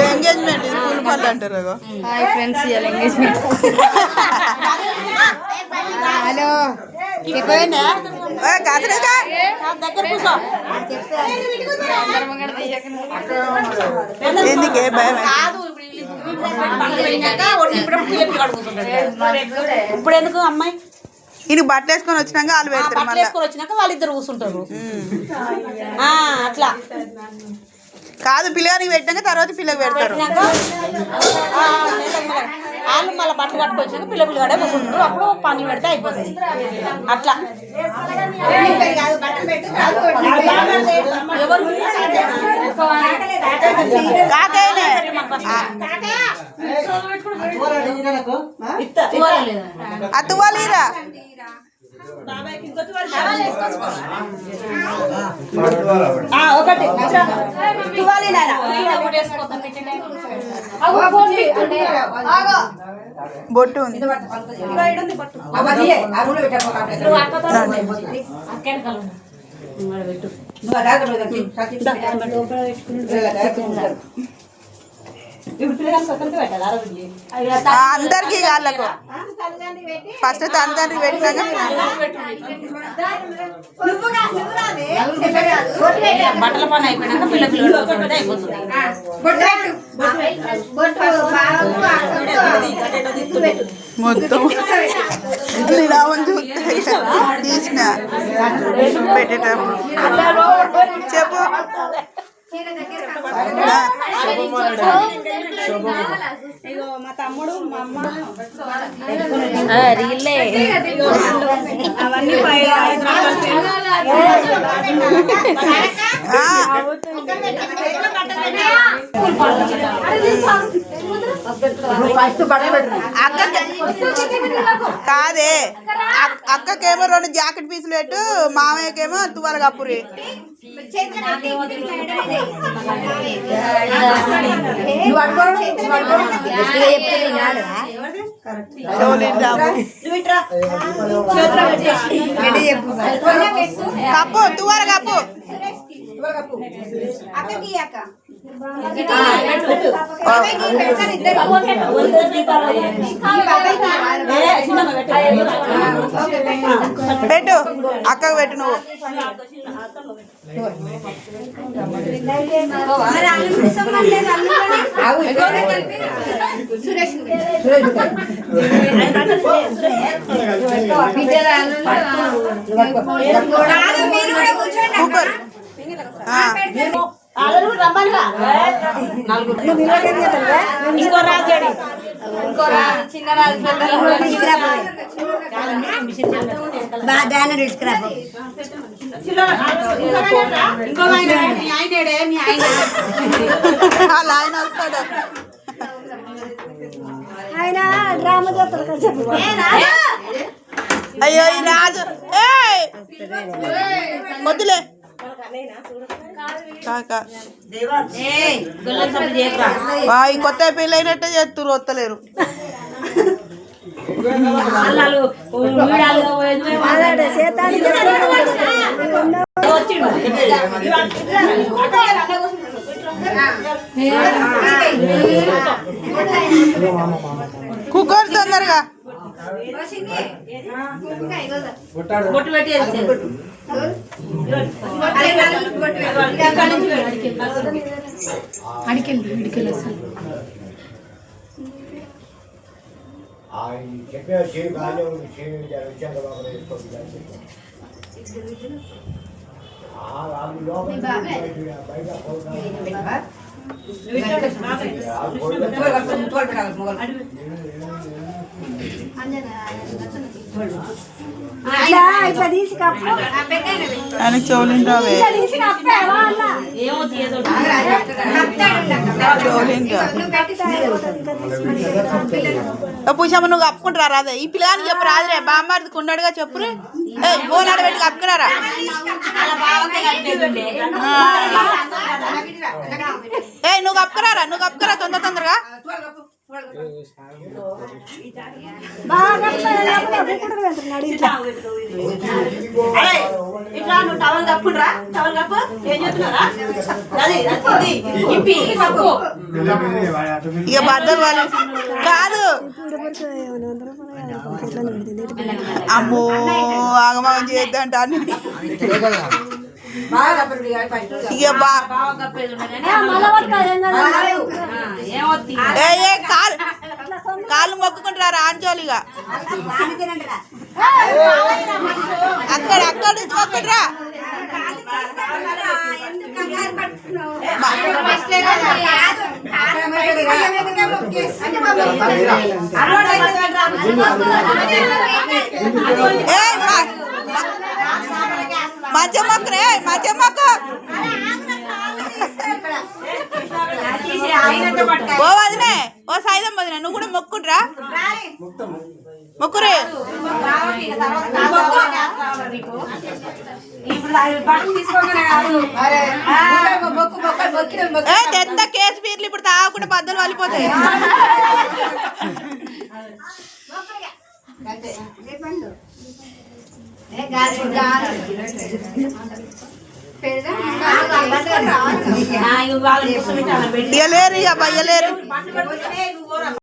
Engagement school పళ్ళు అంటారు. Hi friends, engagement. Hello చెప్పండి. ఎందుకే భయం? ఇప్పుడు ఎందుకు అమ్మాయి ఇది బట్టలు వేసుకొని వచ్చినాక వాళ్ళు పెడతారు. బట్టలు వేసుకొని వచ్చినాక వాళ్ళిద్దరు కూర్చుంటారు. అట్లా కాదు, పిల్లగానికి పెట్టినాక తర్వాత పిల్లకి పెడతారు. వాళ్ళు మళ్ళీ బట్టలు కట్టుకొచ్చాక పిల్లగాడే కూర్చుంటారు. అప్పుడు పని పెడితే అయిపోతుంది. అట్లా ఎవరు అతువాలీరా ఒకటి బొట్టు ఉంది. అందరికి వాళ్ళకు ఫస్ట్ అందరికి పెట్టినాక బట్టల పని అయిపోయినాక పిల్లలు అయిపోతుంది. మొత్తం తీసిన పెట్టేటప్పుడు చెప్పు. మా తమ్ముడు మా అమ్మ అవన్నీ కాదే, అక్కకేమో 2 జాకెట్ పీసులు పెట్టు, మామయ్యకేమో తువాల కప్పురి. Cup తువాల cup. పెట్టు అక్కకు పెట్టు నువ్వు. ఇంకో రాజాడు చిన్న రాజు బ్యానర్ తీసుకురా. ఆయన వస్తాడు. ఆయన డ్రామా చేస్తారు. అయ్యో ఈ రాజు వద్దులే ఈ కొత్త పెళ్ళైనట్టే చేస్తున్నారు, వస్తలేరు. కుక్కర్ తొందరగా బొట్టు పెట్టి అడికెళ్ళి ఆయనకి చెవులిని రావే, పూసమ్మ నువ్వు కప్పుకుంటారా రాదే? ఈ పిల్లగానికి చెప్పు రాదురే, బామ్మాడికి ఉన్నాడుగా చెప్పురే. బోనాడు పెట్టి కప్పుకున్నారా? నువ్వు కప్పుకురారా, నువ్వు కప్పుకురా తొందరగా. ఇట్లా నువ్వు టవల్ కప్పురా, టవల్ కప్పు. ఏం చెప్తున్నారా? అది ఇప్పి కప్పు. ఇక బద్దలు వాళ్ళు కాదు. అమ్మో ఆగమాగం చేద్దాం అన్ని ఇక కాళ్ళు మొక్కుకుంటారా ఆంచోలిగా అక్కడ అక్కడ నుంచి మొక్కుంటారా మధ్య మొక్కరే మధ్య మొక్క ఓ వదినే ఓ సాయిదం వదిన నువ్వు కూడా మొక్కుంట్రా మొక్కురే ఎంత కేసు పీర్లు ఇప్పుడు తాగకుండా బద్దలు వలిపోతాయి ఇయ్యలేరు ఇక బయ్యలేరు